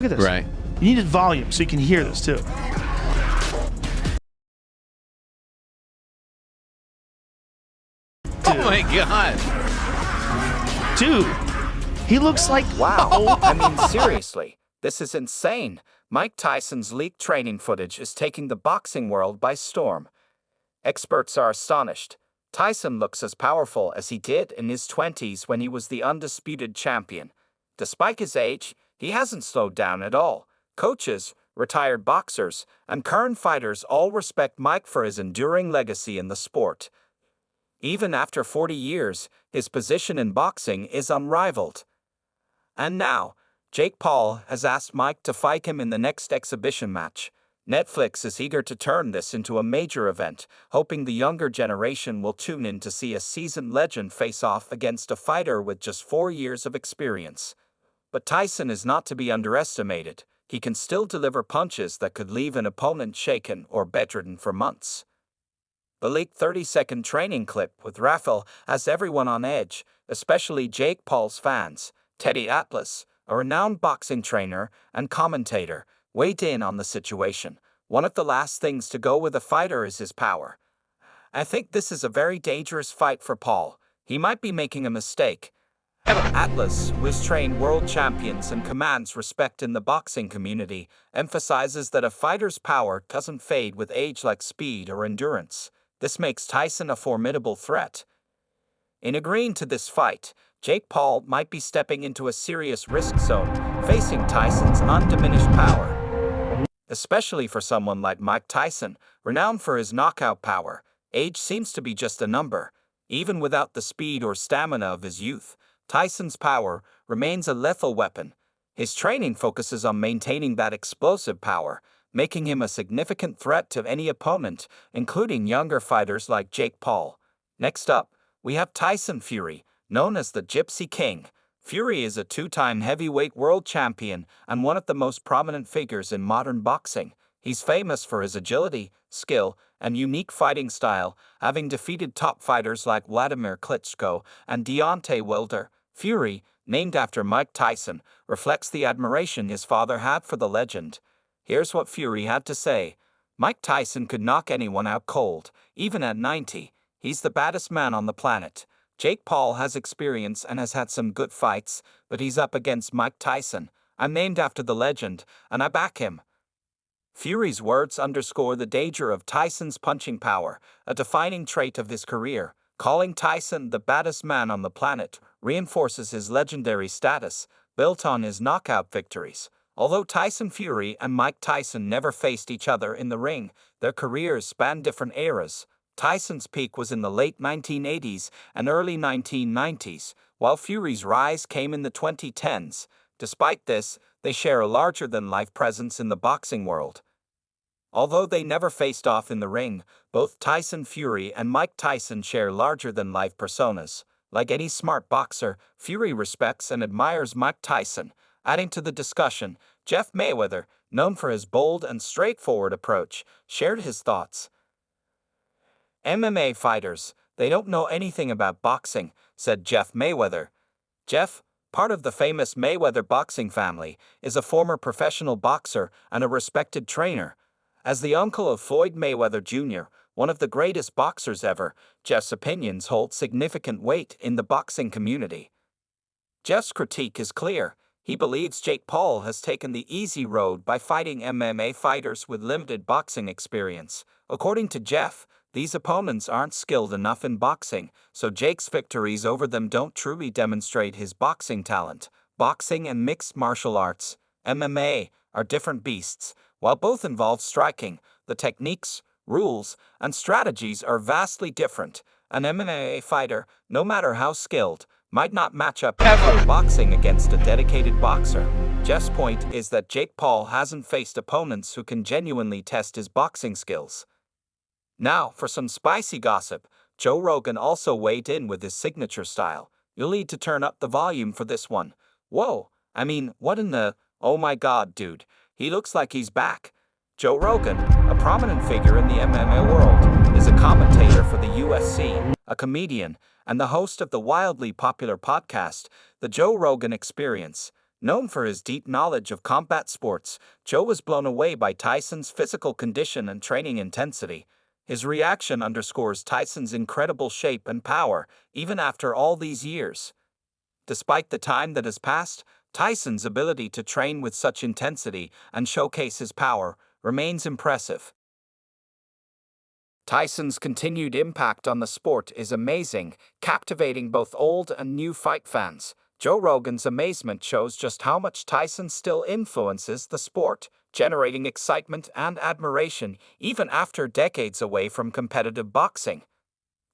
Look at this. Right. You needed volume so you can hear this too. Oh my God. Dude, he looks like Wow, I mean, seriously, this is insane. Mike Tyson's leaked training footage is taking the boxing world by storm. Experts are astonished. Tyson looks as powerful as he did in his 20s when he was the undisputed champion. Despite his age, he hasn't slowed down at all. Coaches, retired boxers, and current fighters all respect Mike for his enduring legacy in the sport. Even after 40 years, his position in boxing is unrivaled. And now, Jake Paul has asked Mike to fight him in the next exhibition match. Netflix is eager to turn this into a major event, hoping the younger generation will tune in to see a seasoned legend face off against a fighter with just 4 years of experience. But Tyson is not to be underestimated. He can still deliver punches that could leave an opponent shaken or bedridden for months. The leaked 30-second training clip with Rafael has everyone on edge, especially Jake Paul's fans. Teddy Atlas, a renowned boxing trainer and commentator, weighed in on the situation. One of the last things to go with a fighter is his power. I think this is a very dangerous fight for Paul. He might be making a mistake. Atlas, who has trained world champions and commands respect in the boxing community, emphasizes that a fighter's power doesn't fade with age like speed or endurance. This makes Tyson a formidable threat. In agreeing to this fight, Jake Paul might be stepping into a serious risk zone, facing Tyson's undiminished power. Especially for someone like Mike Tyson, renowned for his knockout power, age seems to be just a number. Even without the speed or stamina of his youth, Tyson's power remains a lethal weapon. His training focuses on maintaining that explosive power, making him a significant threat to any opponent, including younger fighters like Jake Paul. Next up, we have Tyson Fury, known as the Gypsy King. Fury is a 2-time heavyweight world champion and one of the most prominent figures in modern boxing. He's famous for his agility, skill, and unique fighting style, having defeated top fighters like Vladimir Klitschko and Deontay Wilder. Fury, named after Mike Tyson, reflects the admiration his father had for the legend. Here's what Fury had to say. Mike Tyson could knock anyone out cold, even at 90. He's the baddest man on the planet. Jake Paul has experience and has had some good fights, but he's up against Mike Tyson. I'm named after the legend, and I back him. Fury's words underscore the danger of Tyson's punching power, a defining trait of his career. Calling Tyson the baddest man on the planet reinforces his legendary status, built on his knockout victories. Although Tyson Fury and Mike Tyson never faced each other in the ring, their careers spanned different eras. Tyson's peak was in the late 1980s and early 1990s, while Fury's rise came in the 2010s. Despite this, they share a larger-than-life presence in the boxing world. Although they never faced off in the ring, both Tyson Fury and Mike Tyson share larger-than-life personas. Like any smart boxer, Fury respects and admires Mike Tyson. Adding to the discussion, Jeff Mayweather, known for his bold and straightforward approach, shared his thoughts. MMA fighters, they don't know anything about boxing, said Jeff Mayweather. Jeff, part of the famous Mayweather boxing family, is a former professional boxer and a respected trainer. As the uncle of Floyd Mayweather Jr., one of the greatest boxers ever, Jeff's opinions hold significant weight in the boxing community. Jeff's critique is clear. He believes Jake Paul has taken the easy road by fighting MMA fighters with limited boxing experience. According to Jeff, these opponents aren't skilled enough in boxing, so Jake's victories over them don't truly demonstrate his boxing talent. Boxing and mixed martial arts, MMA, are different beasts. While both involve striking, the techniques, rules, and strategies are vastly different. An MMA fighter, no matter how skilled, might not match up in boxing against a dedicated boxer. Jeff's point is that Jake Paul hasn't faced opponents who can genuinely test his boxing skills. Now, for some spicy gossip, Joe Rogan also weighed in with his signature style. You'll need to turn up the volume for this one. Whoa, I mean, what in the... Oh my god, dude, he looks like he's back. Joe Rogan, a prominent figure in the MMA world, is a commentator for the UFC, a comedian, and the host of the wildly popular podcast, The Joe Rogan Experience. Known for his deep knowledge of combat sports, Joe was blown away by Tyson's physical condition and training intensity. His reaction underscores Tyson's incredible shape and power, even after all these years. Despite the time that has passed, Tyson's ability to train with such intensity and showcase his power remains impressive. Tyson's continued impact on the sport is amazing, captivating both old and new fight fans. Joe Rogan's amazement shows just how much Tyson still influences the sport, generating excitement and admiration even after decades away from competitive boxing.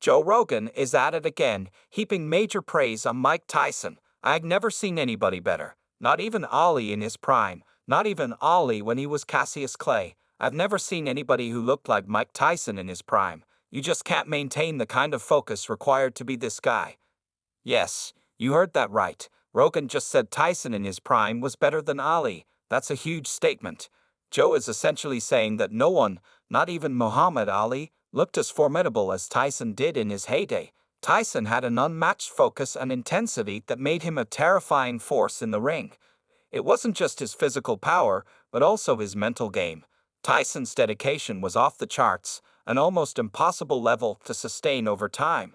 Joe Rogan is at it again, heaping major praise on Mike Tyson. "I've never seen anybody better. Not even Ali in his prime. Not even Ali when he was Cassius Clay. I've never seen anybody who looked like Mike Tyson in his prime. You just can't maintain the kind of focus required to be this guy." Yes, you heard that right. Rogan just said Tyson in his prime was better than Ali. That's a huge statement. Joe is essentially saying that no one, not even Muhammad Ali, looked as formidable as Tyson did in his heyday. Tyson had an unmatched focus and intensity that made him a terrifying force in the ring. It wasn't just his physical power, but also his mental game. Tyson's dedication was off the charts, an almost impossible level to sustain over time.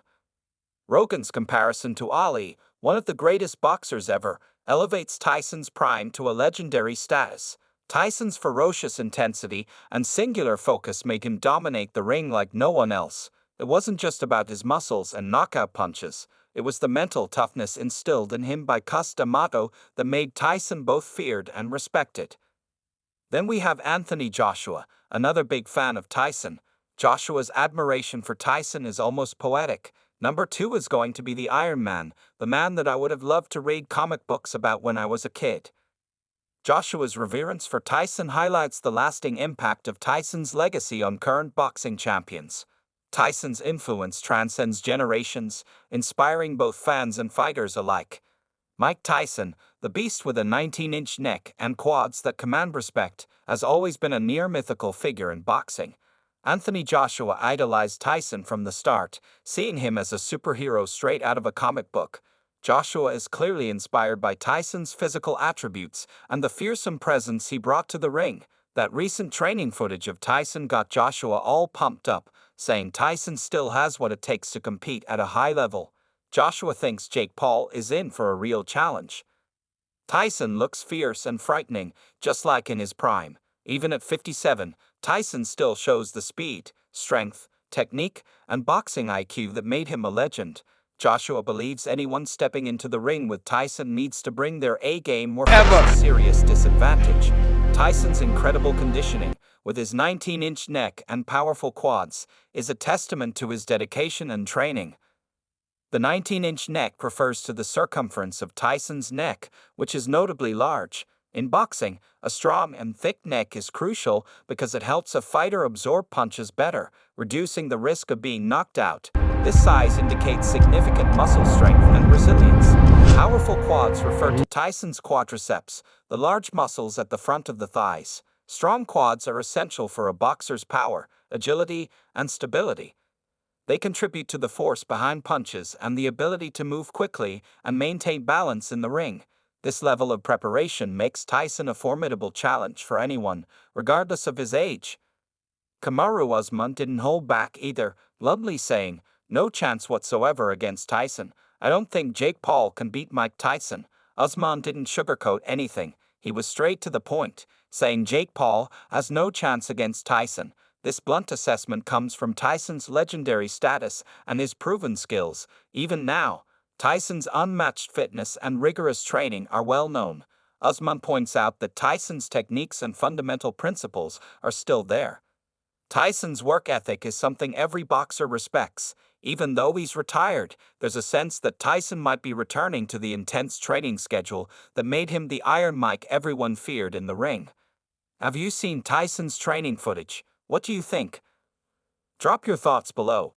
Rogan's comparison to Ali, one of the greatest boxers ever, elevates Tyson's prime to a legendary status. Tyson's ferocious intensity and singular focus make him dominate the ring like no one else. It wasn't just about his muscles and knockout punches, it was the mental toughness instilled in him by Cus D'Amato that made Tyson both feared and respected. Then we have Anthony Joshua, another big fan of Tyson. Joshua's admiration for Tyson is almost poetic. Number 2 is going to be the Iron Man, the man that I would have loved to read comic books about when I was a kid. Joshua's reverence for Tyson highlights the lasting impact of Tyson's legacy on current boxing champions. Tyson's influence transcends generations, inspiring both fans and fighters alike. Mike Tyson, the beast with a 19-inch neck and quads that command respect, has always been a near-mythical figure in boxing. Anthony Joshua idolized Tyson from the start, seeing him as a superhero straight out of a comic book. Joshua is clearly inspired by Tyson's physical attributes and the fearsome presence he brought to the ring. That recent training footage of Tyson got Joshua all pumped up, saying Tyson still has what it takes to compete at a high level. Joshua thinks Jake Paul is in for a real challenge. Tyson looks fierce and frightening, just like in his prime. Even at 57, Tyson still shows the speed, strength, technique, and boxing IQ that made him a legend. Joshua believes anyone stepping into the ring with Tyson needs to bring their A-game or face a serious disadvantage. Tyson's incredible conditioning, with his 19-inch neck and powerful quads, is a testament to his dedication and training. The 19-inch neck refers to the circumference of Tyson's neck, which is notably large. In boxing, a strong and thick neck is crucial because it helps a fighter absorb punches better, reducing the risk of being knocked out. This size indicates significant muscle strength and resilience. Powerful quads refer to Tyson's quadriceps, the large muscles at the front of the thighs. Strong quads are essential for a boxer's power, agility, and stability. They contribute to the force behind punches and the ability to move quickly and maintain balance in the ring. This level of preparation makes Tyson a formidable challenge for anyone, regardless of his age. Kamaru Usman didn't hold back either, bluntly saying, "No chance whatsoever against Tyson. I don't think Jake Paul can beat Mike Tyson." Usman didn't sugarcoat anything. He was straight to the point, saying Jake Paul has no chance against Tyson. This blunt assessment comes from Tyson's legendary status and his proven skills. Even now, Tyson's unmatched fitness and rigorous training are well known. Usman points out that Tyson's techniques and fundamental principles are still there. Tyson's work ethic is something every boxer respects. Even though he's retired, there's a sense that Tyson might be returning to the intense training schedule that made him the Iron Mike everyone feared in the ring. Have you seen Tyson's training footage? What do you think? Drop your thoughts below.